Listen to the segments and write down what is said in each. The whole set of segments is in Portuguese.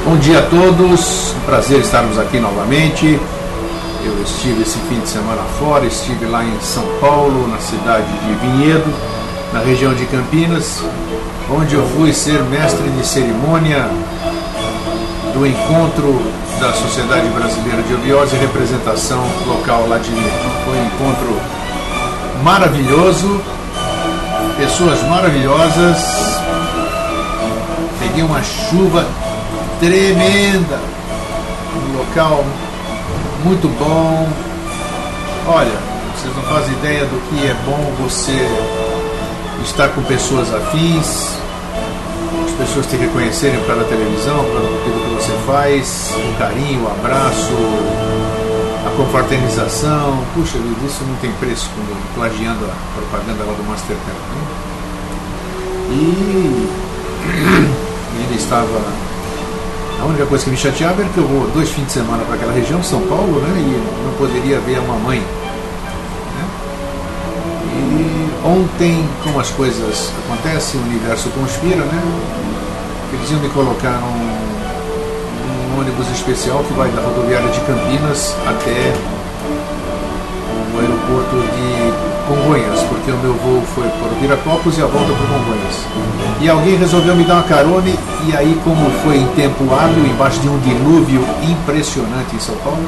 Bom dia a todos, um prazer estarmos aqui novamente. Eu estive esse fim de semana fora, estive lá em São Paulo, na cidade de Vinhedo, na região de Campinas, onde eu fui ser mestre de cerimônia do encontro da Sociedade Brasileira de Obiose e representação local lá de Vinhedo. Foi um encontro maravilhoso, pessoas maravilhosas, peguei uma chuva tremenda, um local muito bom. Olha, vocês não fazem ideia do que é bom você estar com pessoas afins, as pessoas te reconhecerem pela televisão, pelo que você faz, o carinho, o abraço, a confraternização. Puxa vida, isso não tem preço, quando plagiando a propaganda lá do Mastercard, né? E ainda estava... A única coisa que me chateava era que eu vou 2 fins de semana para aquela região, São Paulo, né, e não poderia ver a mamãe, né? E ontem, como as coisas acontecem, o universo conspira, né? Eles iam me colocar num ônibus especial que vai da rodoviária de Campinas até o aeroporto de Congonhas, porque o meu voo foi por Viracopos e a volta por Congonhas. E alguém resolveu me dar uma carona, e aí, como foi em tempo hábil, embaixo de um dilúvio impressionante em São Paulo,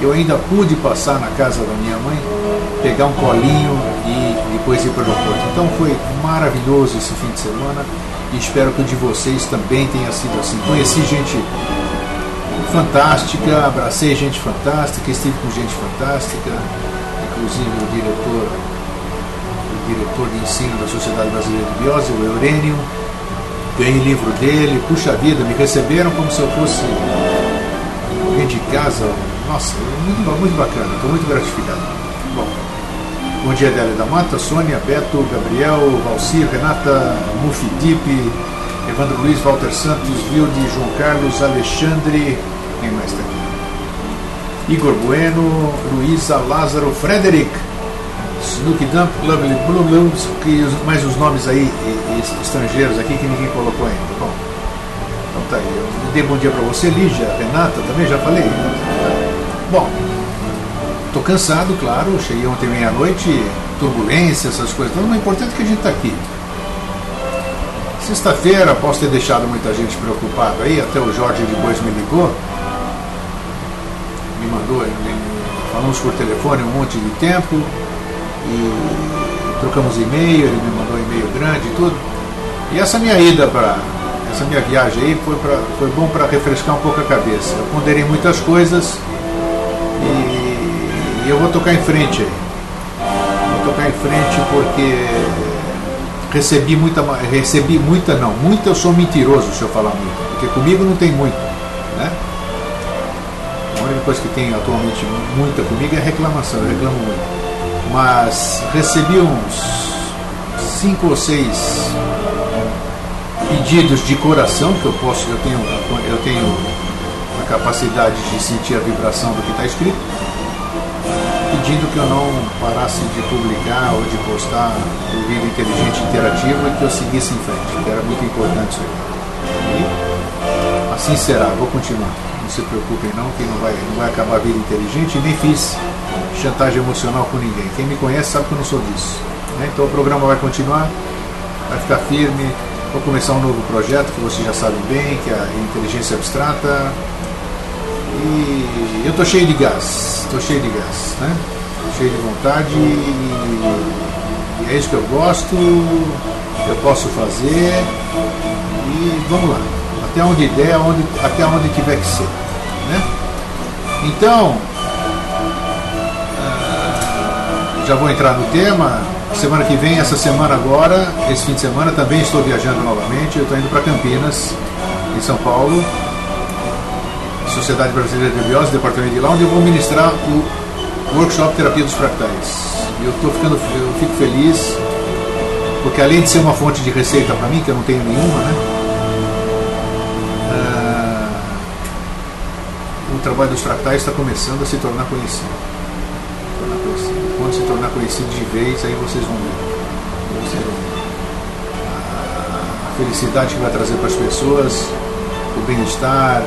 eu ainda pude passar na casa da minha mãe, pegar um colinho e depois ir para o aeroporto. Então foi maravilhoso esse fim de semana e espero que o de vocês também tenha sido assim. Conheci gente fantástica, abracei gente fantástica, estive com gente fantástica, inclusive o diretor de ensino da Sociedade Brasileira de Obiose, o Eurênio. Ganhei livro dele, puxa vida, me receberam como se eu fosse alguém de casa. Nossa, muito bacana, estou muito gratificado. Bom dia, Adélia da Mata, Sônia, Beto, Gabriel, Valcir, Renata, Mufidipe, Evandro Luiz, Walter Santos, Vilde, João Carlos, Alexandre, quem mais está aqui? Igor Bueno, Luísa, Lázaro, Frederic, Snook Dump, Lovely Blue Blooms, mais os nomes aí estrangeiros aqui que ninguém colocou ainda. Bom, então tá aí. Eu dei bom dia para você, Lígia, Renata, também já falei. Bom, tô cansado, claro, cheguei ontem meia-noite, turbulência, essas coisas, mas o importante é que a gente está aqui. Sexta-feira, posso ter deixado muita gente preocupada aí, até o Jorge de Bois me ligou, me mandou, falamos por telefone um monte de tempo, e trocamos e-mail, ele me mandou um e-mail grande e tudo. E essa minha minha viagem aí foi bom para refrescar um pouco a cabeça. Eu ponderei muitas coisas e eu vou tocar em frente aí. Vou tocar em frente porque muito eu sou mentiroso se eu falar muito, porque comigo não tem muito, né? A única coisa que tem atualmente muita comigo é reclamação, eu reclamo muito. Mas recebi uns 5 ou 6 pedidos de coração, que eu tenho a capacidade de sentir a vibração do que está escrito, pedindo que eu não parasse de publicar ou de postar o vídeo inteligente interativo e que eu seguisse em frente, que era muito importante isso aí. E assim será, vou continuar. Não se preocupem não, que não vai acabar a vida inteligente, e nem fiz chantagem emocional com ninguém. Quem me conhece sabe que eu não sou disso, né? Então o programa vai continuar, vai ficar firme. Vou começar um novo projeto que vocês já sabem bem, que é a inteligência abstrata. E eu estou cheio de gás, né? Cheio de vontade, e é isso que eu gosto, eu posso fazer, e vamos lá, até onde der, até onde tiver que ser, né? Então, já vou entrar no tema. Semana que vem, essa semana agora, esse fim de semana, também estou viajando novamente. Eu estou indo para Campinas, em São Paulo, Sociedade Brasileira de Obiose, departamento de lá, onde eu vou ministrar o workshop Terapia dos Fractais. E eu fico feliz, porque além de ser uma fonte de receita para mim, que eu não tenho nenhuma, né? O trabalho dos fractais está começando a se tornar conhecido. Quando se tornar conhecido de vez, aí vocês vão ver. A felicidade que vai trazer para as pessoas, o bem-estar,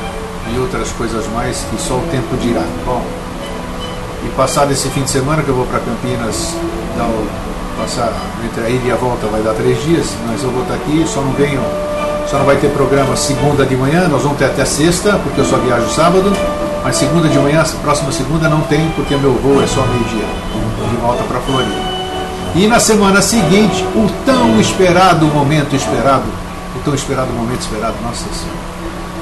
e outras coisas mais que só o tempo dirá. Bom, e passado esse fim de semana que eu vou para Campinas, passar entre a ida e a volta vai dar 3 dias, mas eu vou estar aqui, só não vai ter programa segunda de manhã, nós vamos ter até sexta, porque eu só viajo sábado, mas segunda de manhã, próxima segunda não tem, porque meu voo é só meio-dia, de volta para Floripa. E na semana seguinte, o tão esperado momento esperado, nossa senhora,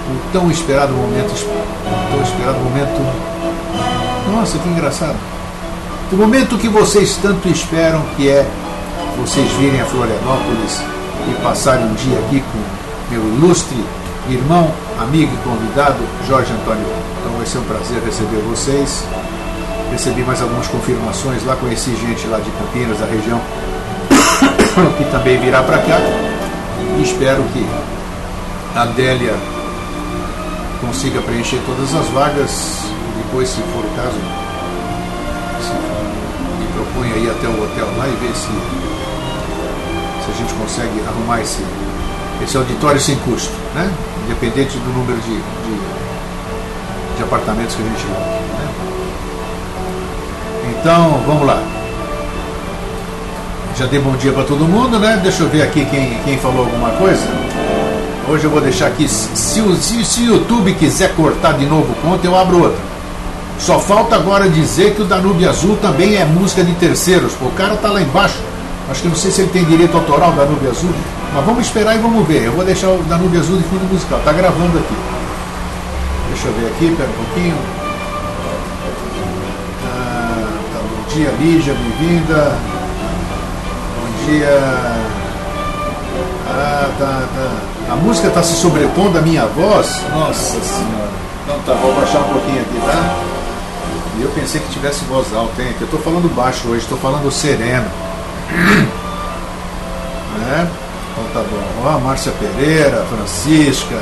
o tão esperado momento, nossa, que engraçado, o momento que vocês tanto esperam, que é vocês virem a Florianópolis e passarem um dia aqui com meu ilustre irmão, amigo e convidado, Jorge Antônio. Então vai ser um prazer receber vocês. Recebi mais algumas confirmações lá, conheci gente lá de Campinas, da região, que também virá para cá. E espero que a Adélia consiga preencher todas as vagas. E depois, se for o caso, me proponha ir até o hotel lá e ver se a gente consegue arrumar esse auditório sem custo, né? Independente do número de apartamentos que a gente vai, né? Então, vamos lá. Já dei bom dia para todo mundo, né? Deixa eu ver aqui quem falou alguma coisa. Hoje eu vou deixar aqui, se o YouTube quiser cortar de novo conta, eu abro outra. Só falta agora dizer que o Danúbio Azul também é música de terceiros. Pô, o cara tá lá embaixo. Acho que não sei se ele tem direito autoral, Danúbio Azul, mas vamos esperar e vamos ver. Eu vou deixar o Danúbio Azul de fundo musical. Tá gravando aqui. Deixa eu ver aqui, pera um pouquinho. Tá, bom dia, Lígia, bem-vinda. Bom dia. Tá. A música está se sobrepondo à minha voz. Nossa senhora. Então tá, vou baixar um pouquinho aqui, tá? E eu pensei que tivesse voz alta, hein? Que eu tô falando baixo hoje, tô falando sereno. Né? Então tá bom. Ó, Márcia Pereira, Francisca.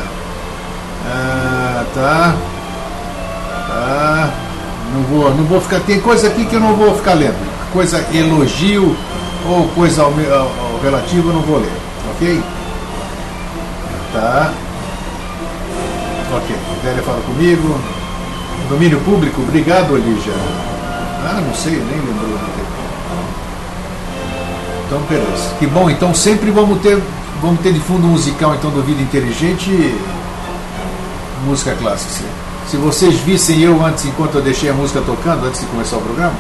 Tá. Não vou ficar. Tem coisa aqui que eu não vou ficar lendo. Coisa elogio ou coisa ao relativo eu não vou ler. Ok? Tá. Ok. A Adélia fala comigo. Domínio público, obrigado, Lígia. Não sei, nem lembrou do tempo. Então, beleza. Que bom, então sempre vamos ter de fundo musical, então, do Vida Inteligente, música clássica. Se vocês vissem eu antes, enquanto eu deixei a música tocando, antes de começar o programa,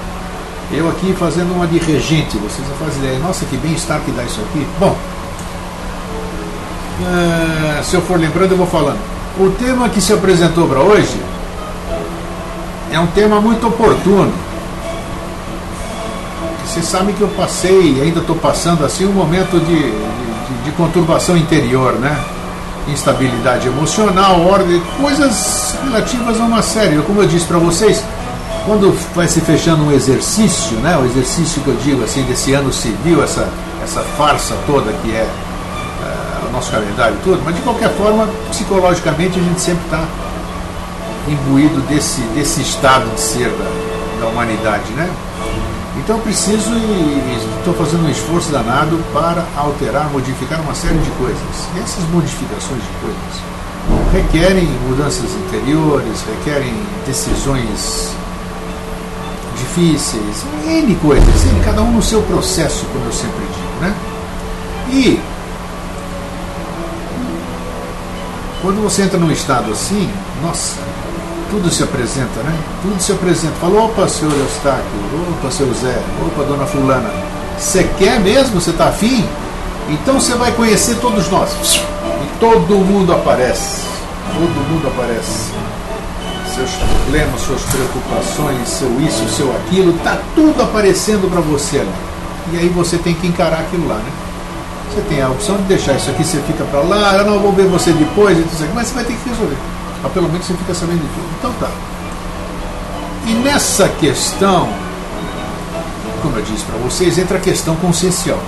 eu aqui fazendo uma de regente, vocês não fazem ideia. Nossa, que bem-estar que dá isso aqui. Bom, se eu for lembrando, eu vou falando. O tema que se apresentou para hoje é um tema muito oportuno. Vocês sabem que eu passei e ainda estou passando assim um momento de conturbação interior, né? Instabilidade emocional, ordem, coisas relativas a uma série. Como eu disse para vocês, quando vai se fechando um exercício, né? O exercício que eu digo assim desse ano civil, essa farsa toda que é o nosso calendário todo, mas de qualquer forma, psicologicamente a gente sempre está imbuído desse estado de ser da humanidade, né? Então eu preciso e estou fazendo um esforço danado para alterar, modificar uma série de coisas. E essas modificações de coisas requerem mudanças interiores, requerem decisões difíceis, N coisas, cada um no seu processo, como eu sempre digo, né? E quando você entra num estado assim, nossa, tudo se apresenta, né? Tudo se apresenta. Fala, opa, senhor Eustáquio, opa, seu Zé, opa, dona fulana. Você quer mesmo? Você está afim? Então você vai conhecer todos nós. E todo mundo aparece. Todo mundo aparece. Seus problemas, suas preocupações, seu isso, seu aquilo, tá tudo aparecendo para você ali. E aí você tem que encarar aquilo lá, né? Você tem a opção de deixar isso aqui, você fica para lá, eu não vou ver você depois, mas você vai ter que resolver. Mas pelo menos você fica sabendo de tudo. Então tá. E nessa questão, como eu disse para vocês, entra a questão consciencial.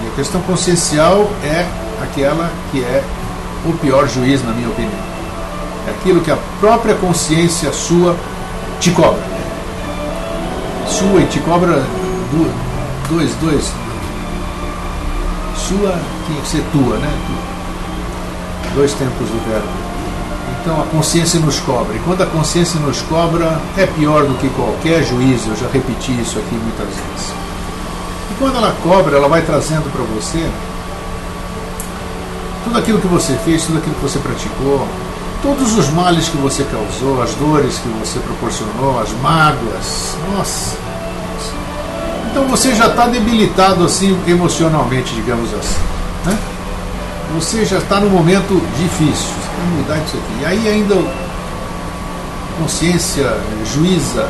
E a questão consciencial é aquela que é o pior juiz, na minha opinião. É aquilo que a própria consciência sua te cobra. Sua e te cobra dois. Sua tinha que ser tua, né? Dois tempos do verbo. Então a consciência nos cobra, e quando a consciência nos cobra é pior do que qualquer juízo. Eu já repeti isso aqui muitas vezes. E quando ela cobra, ela vai trazendo para você tudo aquilo que você fez, tudo aquilo que você praticou, todos os males que você causou, as dores que você proporcionou, as mágoas. Nossa! Então você já está debilitado assim emocionalmente, digamos assim, né? Você já está num momento difícil. Você vai mudar isso aqui. E aí ainda a consciência juíza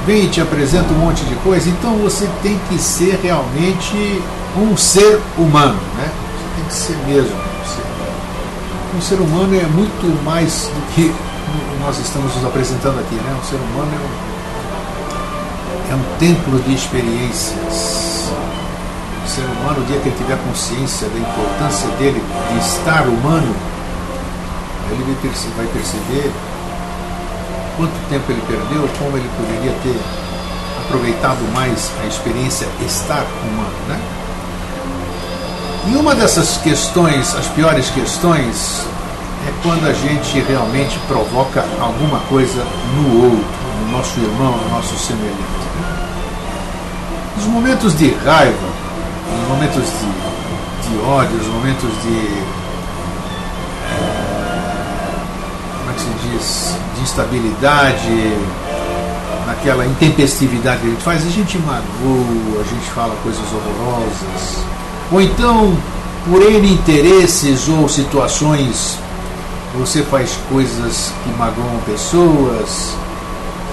vem e te apresenta um monte de coisa. Então você tem que ser realmente um ser humano, né? Você tem que ser mesmo um ser humano. É muito mais do que nós estamos nos apresentando aqui, né? Um ser humano é um templo de experiências. O ser humano, o dia que ele tiver consciência da importância dele de estar humano, ele vai perceber quanto tempo ele perdeu, como ele poderia ter aproveitado mais a experiência estar humano, né? E uma dessas questões, as piores questões, é quando a gente realmente provoca alguma coisa no outro, no nosso irmão, no nosso semelhante, né? Nos momentos de raiva, nos momentos de ódio, nos momentos de como é que se diz, de instabilidade, naquela intempestividade que a gente magoa, a gente fala coisas horrorosas, ou então por N interesses ou situações você faz coisas que magoam pessoas,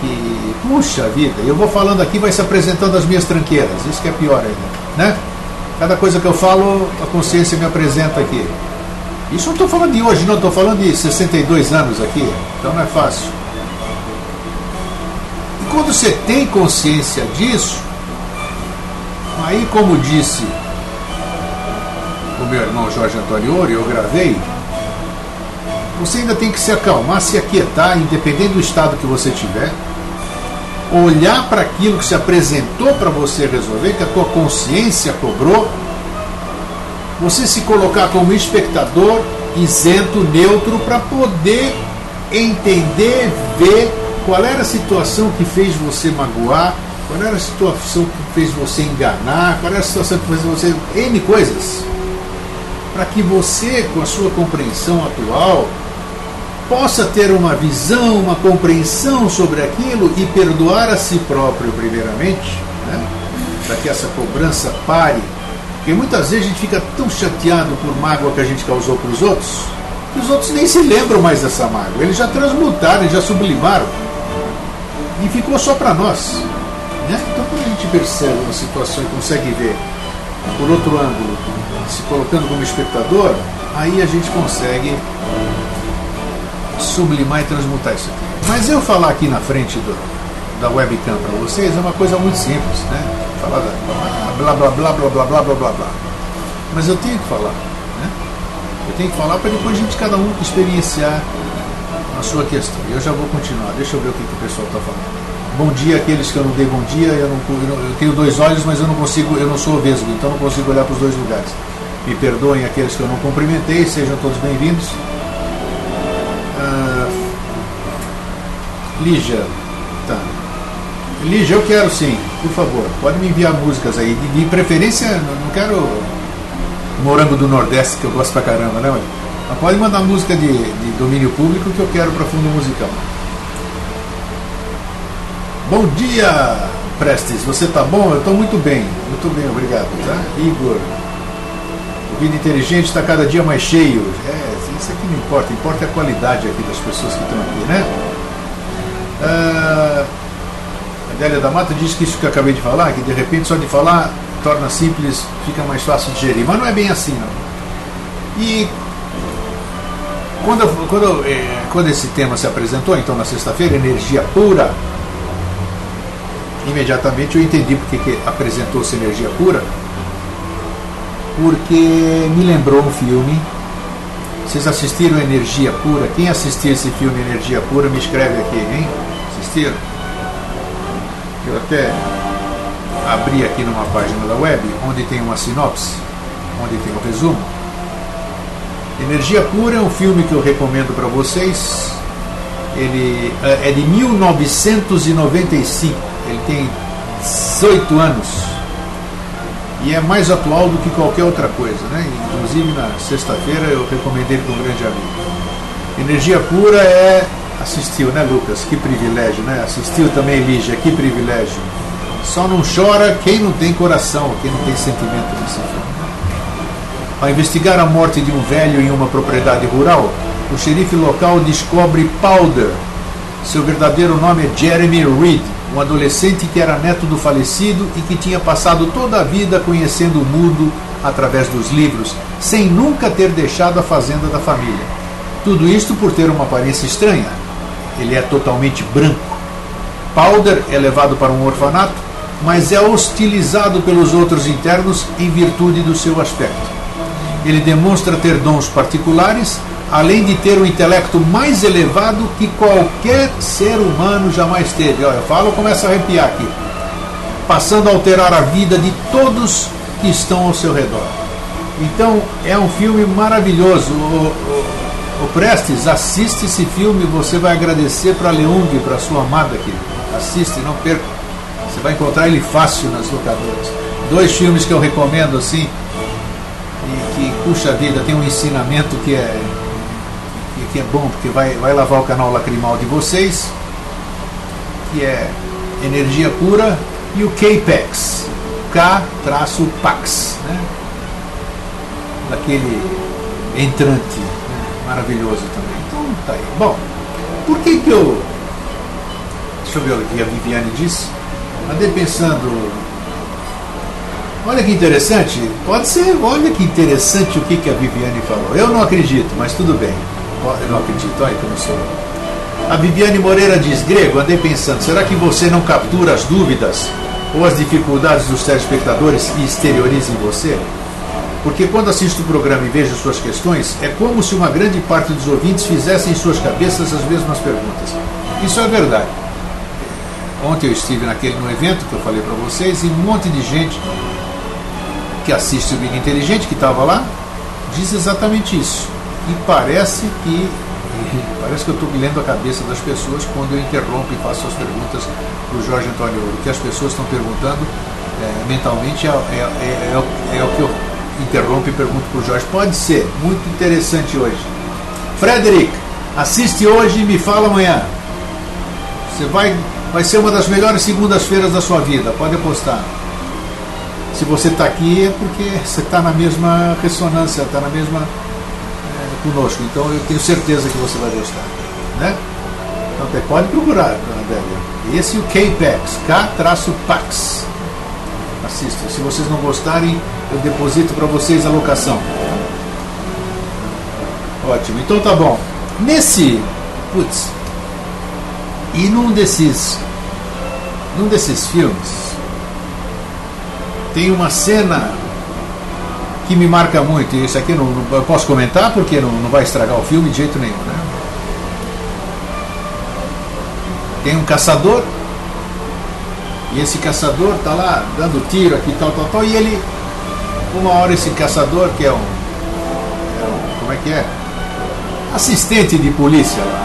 que, puxa vida, eu vou falando aqui, vai se apresentando as minhas tranqueiras, isso que é pior ainda, né? Cada coisa que eu falo, a consciência me apresenta aqui. Isso não estou falando de hoje, não, estou falando de 62 anos aqui, então não é fácil. E quando você tem consciência disso, aí, como disse o meu irmão Jorge Antônio Ouro, eu gravei, você ainda tem que se acalmar, se aquietar, independente do estado que você tiver, olhar para aquilo que se apresentou para você resolver, que a tua consciência cobrou, você se colocar como espectador, isento, neutro, para poder entender, ver qual era a situação que fez você magoar, qual era a situação que fez você enganar, qual era a situação que fez você... N coisas. Para que você, com a sua compreensão atual, possa ter uma visão, uma compreensão sobre aquilo e perdoar a si próprio primeiramente, né? Para que essa cobrança pare, porque muitas vezes a gente fica tão chateado por mágoa que a gente causou para os outros, que os outros nem se lembram mais dessa mágoa, eles já transmutaram, eles já sublimaram e ficou só para nós, né? Então quando a gente percebe uma situação e consegue ver por outro ângulo, se colocando como espectador, aí a gente consegue sublimar e transmutar isso aqui. Mas eu falar aqui na frente da webcam para vocês é uma coisa muito simples, né? Falar blá blá blá blá blá blá blá blá blá. Mas eu tenho que falar, né? Eu tenho que falar para depois a gente, cada um, experienciar a sua questão. E eu já vou continuar, deixa eu ver o que o pessoal está falando. Bom dia àqueles que eu não dei bom dia, eu tenho dois olhos, mas eu não consigo, eu não sou vesgo, então não consigo olhar para os dois lugares. Me perdoem aqueles que eu não cumprimentei, sejam todos bem-vindos. Lígia, tá. Lígia, eu quero sim, por favor, pode me enviar músicas aí, de preferência, não quero Morango do Nordeste, que eu gosto pra caramba, né? Mas pode mandar música de domínio público que eu quero para fundo musical. Bom dia, Prestes, você tá bom? Eu tô muito bem, obrigado, tá? Igor, o Vida Inteligente está cada dia mais cheio. Isso aqui não importa, importa a qualidade aqui das pessoas que estão aqui, né? A Adélia da Mata diz que isso que eu acabei de falar, que de repente só de falar torna simples, fica mais fácil de gerir, mas não é bem assim, não. E quando esse tema se apresentou, então na sexta-feira, energia pura, imediatamente eu entendi porque que apresentou-se energia pura, porque me lembrou um filme. Vocês assistiram Energia Pura? Quem assistiu esse filme Energia Pura, me escreve aqui, hein? Assistiram? Eu até abri aqui numa página da web, onde tem uma sinopse, onde tem um resumo. Energia Pura é um filme que eu recomendo para vocês. Ele é de 1995, ele tem 18 anos e é mais atual do que qualquer outra coisa, né? Inclusive na sexta-feira eu recomendei para um grande amigo. Energia Pura assistiu, né, Lucas? Que privilégio, né? Assistiu também, Lígia, que privilégio. Só não chora quem não tem coração, quem não tem sentimento nesse filme. Ao investigar a morte de um velho em uma propriedade rural, o xerife local descobre Powder. Seu verdadeiro nome é Jeremy Reed, um adolescente que era neto do falecido e que tinha passado toda a vida conhecendo o mundo através dos livros, sem nunca ter deixado a fazenda da família. Tudo isto por ter uma aparência estranha. Ele é totalmente branco. Powder é levado para um orfanato, mas é hostilizado pelos outros internos em virtude do seu aspecto. Ele demonstra ter dons particulares, além de ter um intelecto mais elevado que qualquer ser humano jamais teve. Olha, eu falo, começa a arrepiar aqui. Passando a alterar a vida de todos que estão ao seu redor. Então, é um filme maravilhoso. O Prestes, assiste esse filme, você vai agradecer para Leung, para sua amada aqui. Assiste, não perca. Você vai encontrar ele fácil nas locadoras. 2 filmes que eu recomendo assim, e que, puxa vida, tem um ensinamento que é bom, porque vai lavar o canal lacrimal de vocês, que é Energia Pura, e o K-Pax, K-Pax, né? Daquele entrante, né? Maravilhoso também. Então, tá aí. Bom, por que eu... Deixa eu ver o que a Viviane disse. Andei pensando... Olha que interessante, pode ser, olha que interessante o que a Viviane falou. Eu não acredito, mas tudo bem. Eu não acredito, olha que eu não sou. A Viviane Moreira diz: Grego, andei pensando, será que você não captura as dúvidas ou as dificuldades dos telespectadores e exterioriza em você? Porque quando assisto o programa e vejo suas questões, é como se uma grande parte dos ouvintes fizessem em suas cabeças as mesmas perguntas. Isso é verdade. Ontem eu estive no evento que eu falei para vocês e um monte de gente que assiste o Vida Inteligente, que estava lá, diz exatamente isso. E parece que eu estou lendo a cabeça das pessoas quando eu interrompo e faço as perguntas para o Jorge Antônio Ouro. O que as pessoas estão perguntando mentalmente é o que eu interrompo e pergunto para o Jorge. Pode ser, muito interessante hoje. Frederic, assiste hoje e me fala amanhã. Você vai ser uma das melhores segundas-feiras da sua vida, pode apostar. Se você está aqui é porque você está na mesma ressonância, está na mesma conosco. Então eu tenho certeza que você vai gostar, né? Então até pode procurar, dona Délia. Esse é o K-Pax, K-Pax. Assista. Se vocês não gostarem, eu deposito para vocês a locação. Ótimo. Então tá bom. E num desses filmes tem uma cena que me marca muito, e isso aqui não posso comentar porque não vai estragar o filme de jeito nenhum, né? Tem um caçador, e esse caçador tá lá dando tiro aqui, tal, e ele, uma hora esse caçador, que como é que é? Assistente de polícia lá,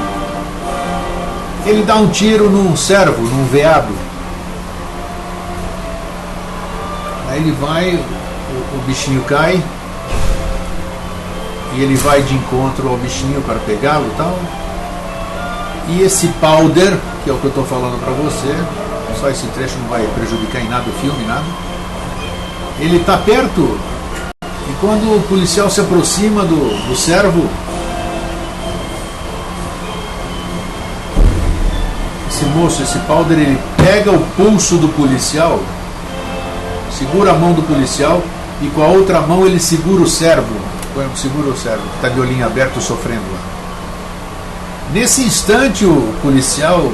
ele dá um tiro num cervo, num veado. Aí ele vai, o bichinho cai, e ele vai de encontro ao bichinho para pegá-lo e tal. E esse Powder, que é o que eu estou falando para você, só esse trecho não vai prejudicar em nada o filme, nada. Ele está perto, e quando o policial se aproxima do cervo, esse Powder, ele pega o pulso do policial, segura a mão do policial e com a outra mão ele segura o cervo, que está de olhinho aberto sofrendo lá. Nesse instante o policial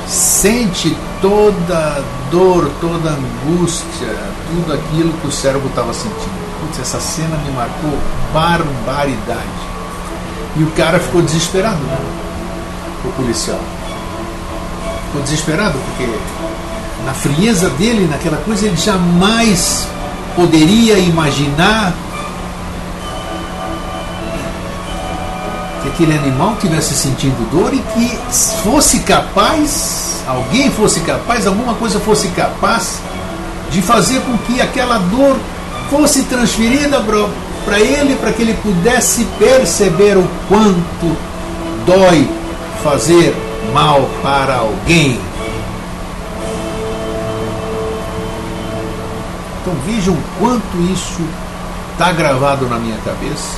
sente toda a dor, toda a angústia, tudo aquilo que o cervo estava sentindo. Putz, essa cena me marcou barbaridade. E o cara ficou desesperado, né? O policial ficou desesperado porque na frieza dele, naquela coisa, ele jamais poderia imaginar que aquele animal estivesse sentindo dor e que fosse capaz, alguém fosse capaz, alguma coisa fosse capaz de fazer com que aquela dor fosse transferida para ele, para que ele pudesse perceber o quanto dói fazer mal para alguém. Então vejam quanto isso está gravado na minha cabeça.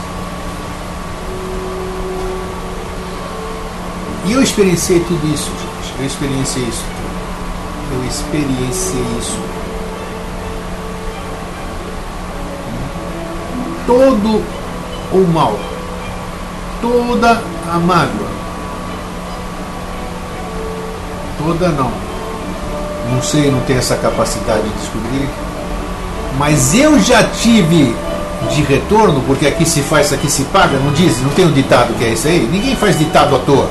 E eu experienciei tudo isso, gente. Eu experienciei isso tudo. Eu experienciei isso. Todo o mal, toda a mágoa, toda não sei, não tenho essa capacidade de descobrir, mas eu já tive de retorno, porque aqui se faz, aqui se paga, não diz, não tem um ditado que é isso aí? Ninguém faz ditado à toa.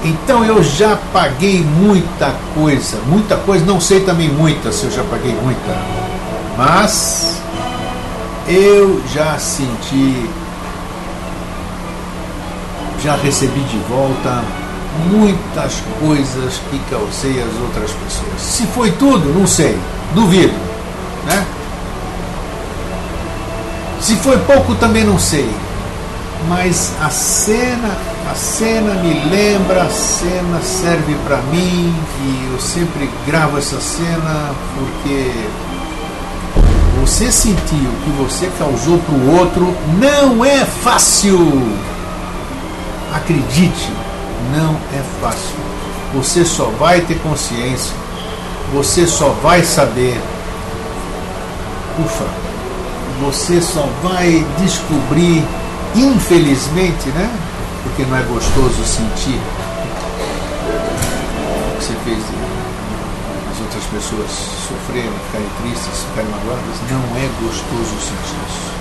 Então eu já paguei muita coisa, não sei também muita, se eu já paguei muita, mas eu já senti, já recebi de volta muitas coisas que causei às outras pessoas. Se foi tudo, não sei, duvido, né? Se foi pouco, também não sei. Mas a cena me lembra, a cena serve para mim e eu sempre gravo essa cena porque você sentir o que você causou para o outro não é fácil. Acredite, não é fácil. Você só vai ter consciência, você só vai saber, você só vai descobrir, infelizmente, né? Porque não é gostoso sentir o que você fez as outras pessoas sofrerem, ficarem tristes, ficarem magoadas. Não é gostoso sentir isso.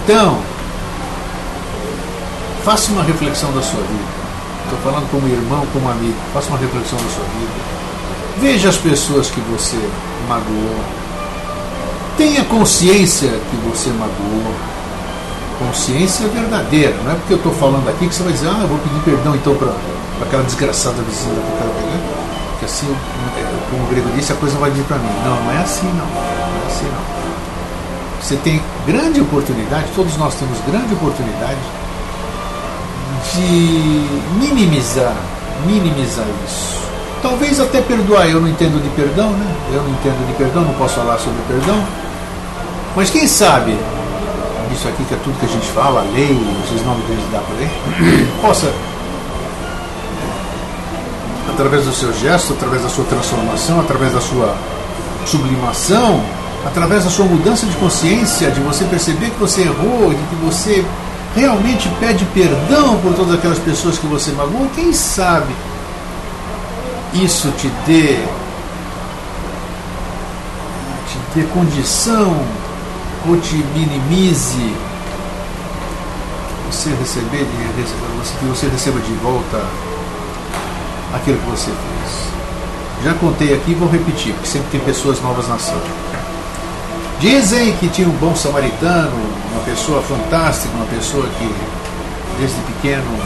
Então, faça uma reflexão da sua vida. Estou falando como irmão, como amigo. Faça uma reflexão da sua vida. Veja as pessoas que você magoou. Tenha consciência que você magoou. Consciência verdadeira. Não é porque eu estou falando aqui que você vai dizer, eu vou pedir perdão então para aquela desgraçada vizinha que eu quero pegar. Porque assim, como o grego disse, a coisa vai vir para mim. Não é assim não. Não é assim não. Você tem grande oportunidade, todos nós temos grande oportunidade de minimizar isso. Talvez até perdoar. Eu não entendo de perdão, né? Eu não entendo de perdão, não posso falar sobre perdão. Mas quem sabe, isso aqui que é tudo que a gente fala, a lei, os nomes que a gente dá para lei, possa, através do seu gesto, através da sua transformação, através da sua sublimação, através da sua mudança de consciência, de você perceber que você errou, de que você realmente pede perdão por todas aquelas pessoas que você magoou, quem sabe isso te dê condição ou te minimize que você receba de volta aquilo que você fez. Já contei aqui e vou repetir, porque sempre tem pessoas novas na sala. Dizem que tinha um bom samaritano, uma pessoa fantástica, uma pessoa que desde pequeno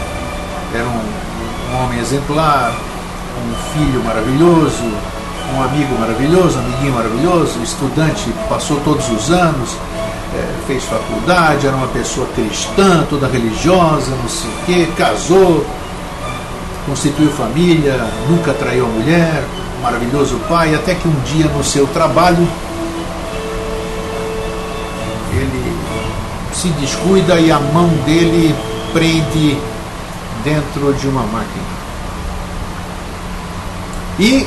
era um homem exemplar, um filho maravilhoso, um amigo maravilhoso, um amiguinho maravilhoso, estudante, passou todos os anos, fez faculdade, era uma pessoa cristã, toda religiosa, não sei o quê, casou, constituiu família, nunca traiu a mulher, um maravilhoso pai, até que um dia no seu trabalho ele se descuida e a mão dele prende dentro de uma máquina. E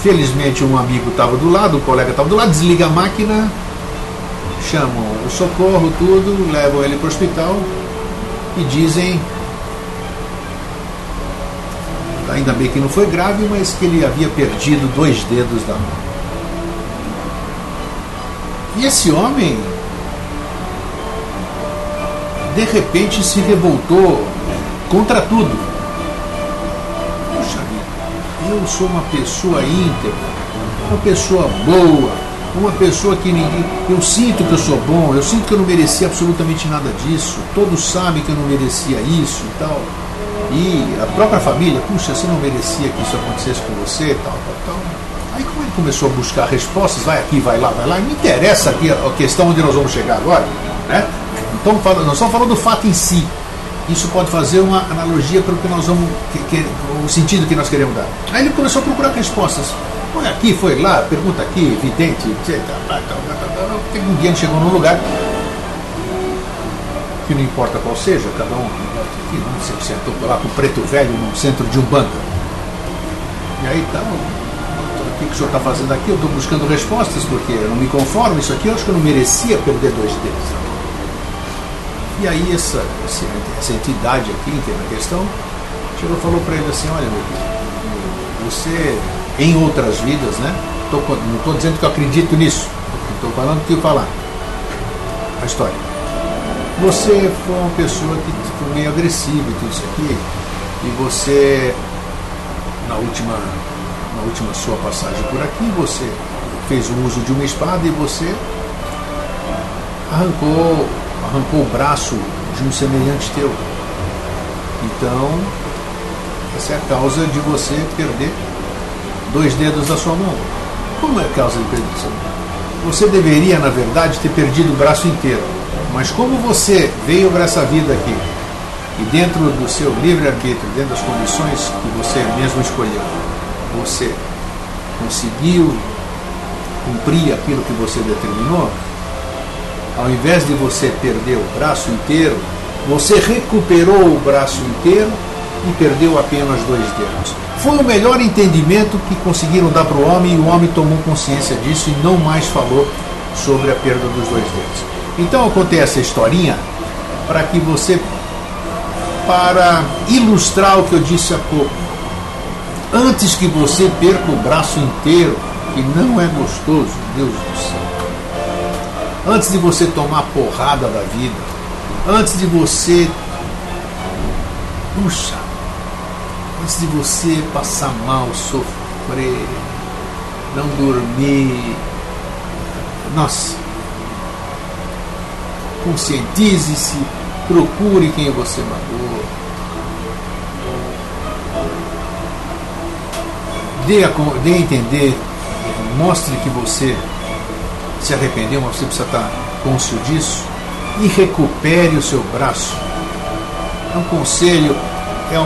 felizmente um amigo estava do lado, um colega estava do lado, desliga a máquina, chamam o socorro, tudo, levam ele para o hospital e dizem, ainda bem que não foi grave, mas que ele havia perdido 2 dedos da mão. E esse homem de repente se revoltou contra tudo. Puxa vida, eu sou uma pessoa íntegra, uma pessoa boa, uma pessoa que ninguém... Eu sinto que eu sou bom, eu sinto que eu não merecia absolutamente nada disso, todos sabem que eu não merecia isso e tal. E a própria família, puxa, você não merecia que isso acontecesse com você, tal. Aí como ele começou a buscar respostas, vai aqui, vai lá, não me interessa aqui a questão onde nós vamos chegar agora, né? Então, nós estamos falando do fato em si. Isso pode fazer uma analogia para o que nós vamos, o sentido que nós queremos dar. Aí ele começou a procurar respostas. Foi aqui, foi lá, pergunta aqui, vidente, etc. Um dia ele chegou num lugar que não importa qual seja, cada um aqui, não sei, sentou lá com o preto velho no centro de Umbanda. E aí tá, o que o senhor está fazendo aqui? Eu estou buscando respostas porque eu não me conformo, isso aqui eu acho que eu não merecia perder 2 dedos. E aí essa entidade aqui, que é a questão, chegou e falou para ele assim, olha meu filho, você em outras vidas, né? Não estou dizendo que eu acredito nisso, estou falando o que eu falar. A história. Você foi uma pessoa que foi meio agressiva e tudo isso aqui, e você, na última sua passagem por aqui, você fez o uso de uma espada e você arrancou o braço de um semelhante teu. Então, essa é a causa de você perder 2 dedos da sua mão. Como é a causa de perder a sua mão? Você deveria, na verdade, ter perdido o braço inteiro. Mas como você veio para essa vida aqui, e dentro do seu livre-arbítrio, dentro das condições que você mesmo escolheu, você conseguiu cumprir aquilo que você determinou, ao invés de você perder o braço inteiro, você recuperou o braço inteiro e perdeu apenas 2 dedos. Foi o melhor entendimento que conseguiram dar para o homem, e o homem tomou consciência disso e não mais falou sobre a perda dos 2 dedos. Então eu contei essa historinha para que você, para ilustrar o que eu disse há pouco, antes que você perca o braço inteiro, que não é gostoso, Deus do céu, antes de você tomar porrada da vida, antes de você, antes de você passar mal, sofrer, não dormir, nossa, conscientize-se, procure quem você magoou, dê a entender, mostre que você se arrependeu, mas você precisa estar cônscio disso, e recupere o seu braço. É um conselho, é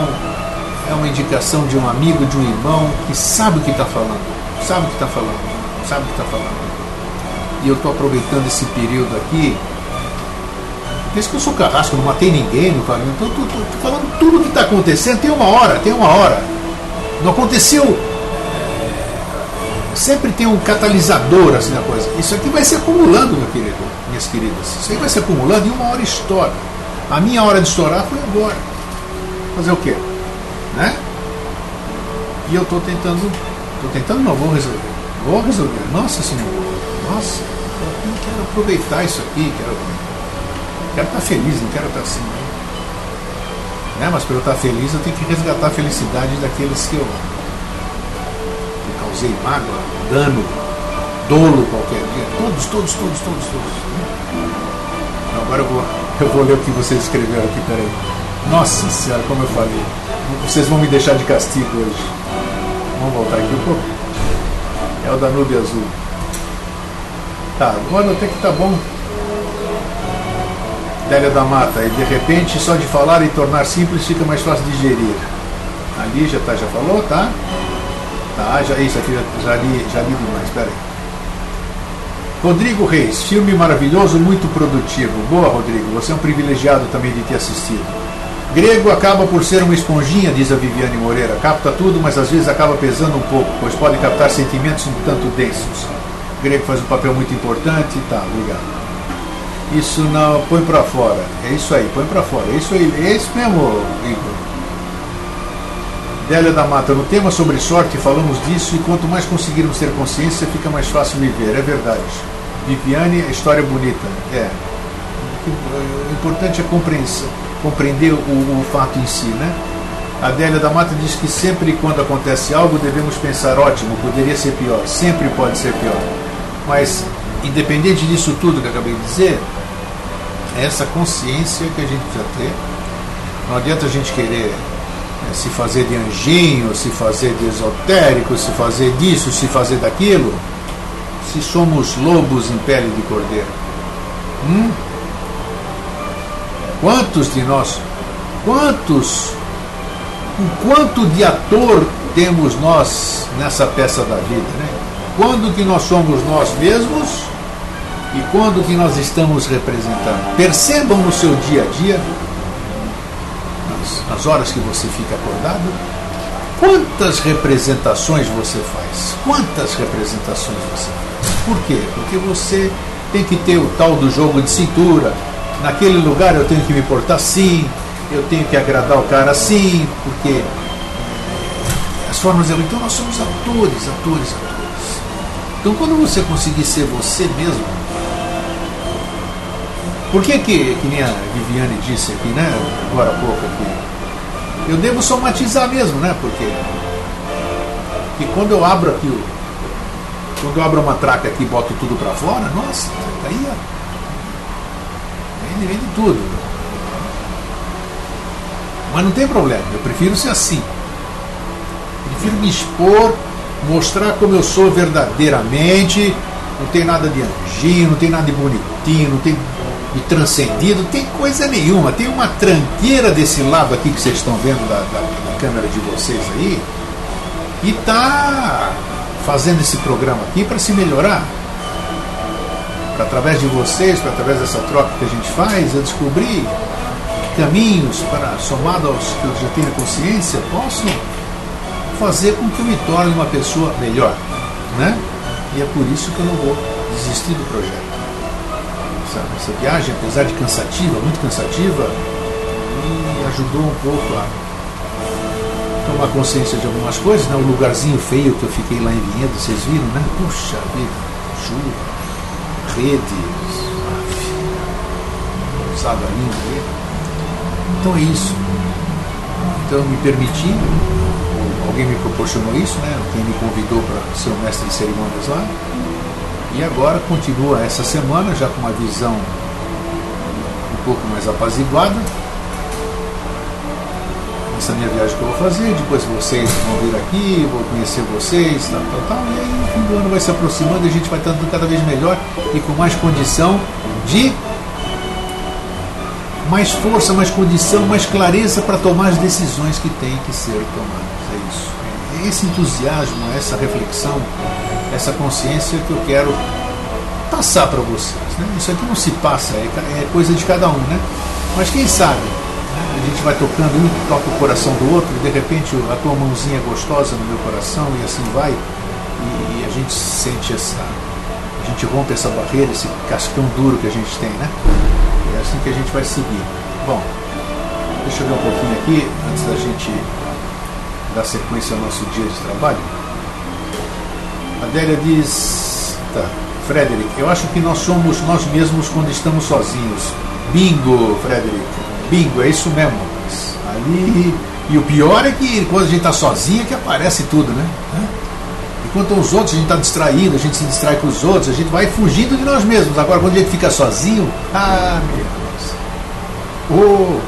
uma indicação de um amigo, de um irmão que sabe o que está falando, E eu estou aproveitando esse período aqui. Pensa que eu sou carrasco, não matei ninguém, não falei. Então estou falando tudo o que está acontecendo. Tem uma hora. Não aconteceu. Sempre tem um catalisador assim na coisa. Isso aqui vai se acumulando, meu querido, minhas queridas. Isso aí vai se acumulando e uma hora estoura. A minha hora de estourar foi agora. Fazer o quê? Né? E eu estou tentando, não, vou resolver. Nossa Senhora, eu quero aproveitar isso aqui, quero estar feliz, não quero estar assim, né? Mas para eu estar feliz eu tenho que resgatar a felicidade daqueles que eu causei mágoa, dano, dolo qualquer dia, todos. Agora eu vou ler o que vocês escreveram aqui, peraí. Nossa Senhora, como eu falei, vocês vão me deixar de castigo hoje. Vamos voltar aqui um pouco. É o Danúbio Azul. Tá, agora até que tá bom. Délia da Mata, e de repente só de falar e tornar simples fica mais fácil de digerir. Ali já falou, tá? Tá, isso aqui já li demais, espera aí. Rodrigo Reis, filme maravilhoso, muito produtivo. Boa, Rodrigo, você é um privilegiado também de ter assistido. Grego acaba por ser uma esponjinha, diz a Viviane Moreira. Capta tudo, mas às vezes acaba pesando um pouco, pois pode captar sentimentos um tanto densos. Grego faz um papel muito importante, tá, obrigado. Isso não, põe pra fora. É isso aí, põe pra fora. É isso aí, é isso mesmo, Igor. Délia da Mata, no tema sobre sorte falamos disso, e quanto mais conseguirmos ter consciência, fica mais fácil viver, é verdade. Viviane, história bonita, o importante é compreender o fato em si, né? A Délia da Mata diz que sempre quando acontece algo devemos pensar, ótimo, poderia ser pior, sempre pode ser pior. Mas, independente disso tudo que eu acabei de dizer, é essa consciência que a gente precisa ter. Não adianta a gente querer se fazer de anjinho, se fazer de esotérico, se fazer disso, se fazer daquilo, se somos lobos em pele de cordeiro. Quantos de nós, o quanto de ator temos nós nessa peça da vida, né? Quando que nós somos nós mesmos e quando que nós estamos representando. Percebam no seu dia a dia, nas horas que você fica acordado, quantas representações você faz. Quantas representações você faz. Por quê? Porque você tem que ter o tal do jogo de cintura. Naquele lugar eu tenho que me portar assim, eu tenho que agradar o cara assim, porque as formas de... Então nós somos atores. Então quando você conseguir ser você mesmo, por que nem a Viviane disse aqui, né, agora há pouco aqui, eu devo somatizar mesmo, né, porque quando eu abro aqui, quando eu abro uma traca aqui e boto tudo para fora, nossa, aí vem de tudo. Mas não tem problema, eu prefiro ser assim. Prefiro me expor, mostrar como eu sou verdadeiramente. Não tem nada de anjinho, não tem nada de bonitinho, não tem de transcendido, não tem coisa nenhuma. Tem uma tranqueira desse lado aqui que vocês estão vendo da câmera de vocês aí, e tá fazendo esse programa aqui para se melhorar. Para através de vocês, para através dessa troca que a gente faz, eu descobri caminhos para, somado aos que eu já tenho consciência, posso fazer com que eu me torne uma pessoa melhor, né? E é por isso que eu não vou desistir do projeto. Essa viagem, apesar de cansativa, muito cansativa, me ajudou um pouco a tomar consciência de algumas coisas, né? O lugarzinho feio que eu fiquei lá em Vinhedo, vocês viram, né? Puxa vida, chuva, redes, usado a língua aí. Então é isso. Então eu me permiti, alguém me proporcionou isso, né? Quem me convidou para ser o mestre de cerimônias lá. E agora continua essa semana já com uma visão um pouco mais apaziguada. Essa minha viagem que eu vou fazer, depois vocês vão vir aqui, vou conhecer vocês, tal. E aí o fim do ano vai se aproximando e a gente vai estar cada vez melhor e com mais condição de... mais força, mais condição, mais clareza para tomar as decisões que têm que ser tomadas. É isso. É esse entusiasmo, essa reflexão, essa consciência que eu quero passar para vocês, né? Isso aqui não se passa, é coisa de cada um, né? Mas quem sabe, né? A gente vai tocando, um toca o coração do outro, e de repente a tua mãozinha é gostosa no meu coração, e assim vai, e a gente sente a gente rompe essa barreira, esse cascão duro que a gente tem, né? É assim que a gente vai seguir. Bom, deixa eu ver um pouquinho aqui, antes da gente dar sequência ao nosso dia de trabalho. A Adélia diz, Frederick, eu acho que nós somos nós mesmos quando estamos sozinhos. Bingo, Frederick, bingo, é isso mesmo. Ali, e o pior é que quando a gente está sozinho é que aparece tudo, né? Enquanto os outros a gente está distraído, a gente se distrai com os outros, a gente vai fugindo de nós mesmos. Agora quando a gente fica sozinho, meu Deus.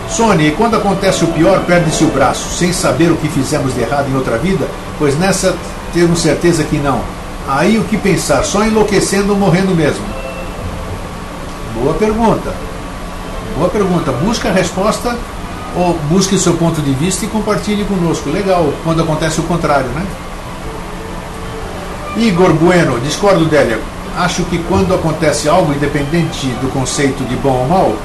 Sônia, e quando acontece o pior, perde-se o braço, sem saber o que fizemos de errado em outra vida? Pois nessa temos certeza que não. Aí o que pensar? Só enlouquecendo ou morrendo mesmo? Boa pergunta. Boa pergunta. Busca a resposta ou busque o seu ponto de vista e compartilhe conosco. Legal, quando acontece o contrário, né? Igor Bueno, discordo, Délia. Acho que quando acontece algo, independente do conceito de bom ou mal,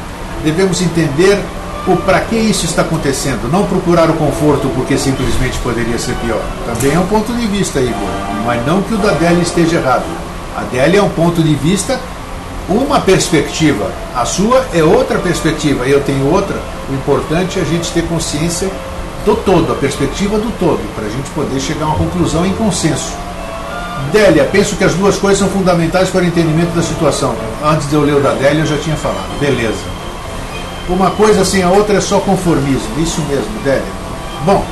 devemos entender o para que isso está acontecendo, não procurar o conforto porque simplesmente poderia ser pior. Também é um ponto de vista, Igor, mas não que o da Adélia esteja errado. A Adélia é um ponto de vista, uma perspectiva, a sua é outra perspectiva, eu tenho outra. O importante é a gente ter consciência do todo, a perspectiva do todo, para a gente poder chegar a uma conclusão em consenso. Délia, penso que as duas coisas são fundamentais para o entendimento da situação. Antes de eu ler o da Délia, eu já tinha falado. Beleza. Uma coisa sem a outra é só conformismo. Isso mesmo, Délia. Bom,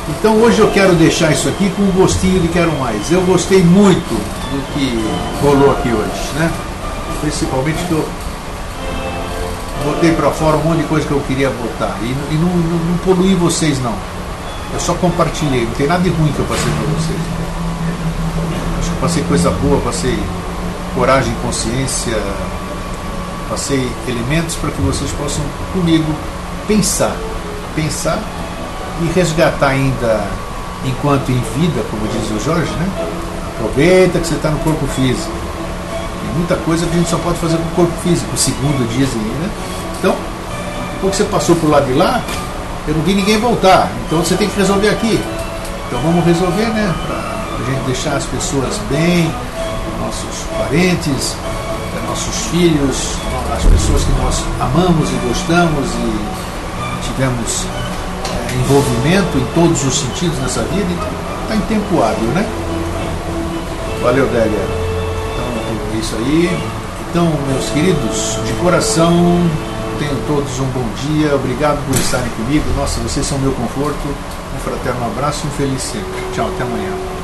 Então hoje eu quero deixar isso aqui com um gostinho de quero mais. Eu gostei muito do que rolou aqui hoje, né? Principalmente que eu botei para fora um monte de coisa que eu queria botar e não poluí vocês não. Eu só compartilhei, não tem nada de ruim que eu passei para vocês. Acho que eu passei coisa boa, passei coragem, consciência, passei elementos para que vocês possam comigo pensar e resgatar ainda enquanto em vida, como diz o Jorge, né? Aproveita que você está no corpo físico. Tem muita coisa que a gente só pode fazer com o corpo físico, segundo dizem, né? Então, depois que você passou por lá de lá, eu não vi ninguém voltar, então você tem que resolver aqui. Então vamos resolver, né? Para a gente deixar as pessoas bem, nossos parentes, nossos filhos, as pessoas que nós amamos e gostamos e tivemos envolvimento em todos os sentidos nessa vida, está em tempo hábil, né? Valeu, Délia. Então é isso aí. Então, meus queridos, de coração, tenham todos um bom dia. Obrigado por estarem comigo. Nossa, vocês são meu conforto. Um fraterno abraço e um feliz sempre. Tchau, até amanhã.